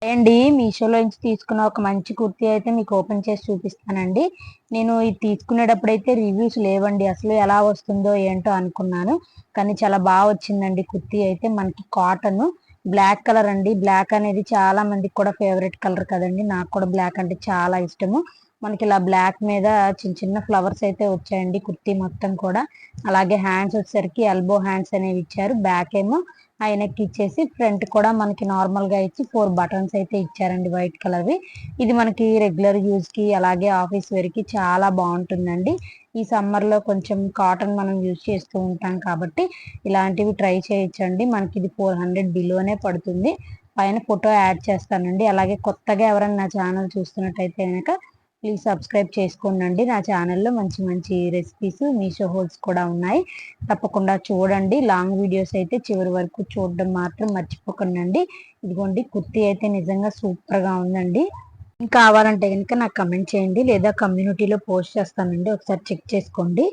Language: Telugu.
అండి మీషోలో నుంచి తీసుకున్న ఒక మంచి కుర్తీ అయితే మీకు ఓపెన్ చేసి చూపిస్తానండి. నేను ఇది తీసుకునేటప్పుడు అయితే రివ్యూస్ లేవండి. అసలు ఎలా వస్తుందో ఏంటో అనుకున్నాను. కానీ చాలా బాగా వచ్చిందండి. కుర్తీ అయితే మనకి కాటన్ బ్లాక్ కలర్ అండి. బ్లాక్ అనేది చాలా మందికి కూడా ఫేవరెట్ కలర్ కదండి. నాకు కూడా బ్లాక్ అంటే చాలా ఇష్టము. మనకి ఇలా బ్లాక్ మీద చిన్న చిన్న ఫ్లవర్స్ అయితే వచ్చాయండి కుర్తీ మొత్తం కూడా. అలాగే హ్యాండ్స్ వచ్చేసరికి ఎల్బో హ్యాండ్స్ అనేవి ఇచ్చారు. బ్యాక్ ఏమో ఆయనకి ఇచ్చేసి ఫ్రంట్ కూడా మనకి నార్మల్ గా ఇచ్చి 4 బటన్స్ అయితే ఇచ్చారండి వైట్ కలర్వి. ఇది మనకి రెగ్యులర్ యూజ్ కి అలాగే ఆఫీస్ వేర్ కి చాలా బాగుంటుందండి. ఈ సమ్మర్ లో కొంచెం కాటన్ మనం యూజ్ చేస్తూ ఉంటాం కాబట్టి ఇలాంటివి ట్రై చేయొచ్చండి. మనకి ఇది 400 బిలోనే పడుతుంది. పైన ఫోటో యాడ్ చేస్తానండి. అలాగే కొత్తగా ఎవరైనా నా ఛానల్ చూస్తున్నట్టయితే కనుక ప్లీజ్ సబ్స్క్రైబ్ చేసుకోండి. నా ఛానల్లో మంచి మంచి రెసిపీస్ మీషో హోల్స్ కూడా ఉన్నాయి. తప్పకుండా చూడండి. లాంగ్ వీడియోస్ అయితే చివరి వరకు చూడడం మాత్రం మర్చిపోకండి. ఇదిగోండి కుర్తీ అయితే నిజంగా సూపర్గా ఉందండి. ఇంకా కావాలంటే కనుక నాకు కమెంట్ చేయండి లేదా కమ్యూనిటీలో పోస్ట్ చేస్తానండి. ఒకసారి చెక్ చేసుకోండి.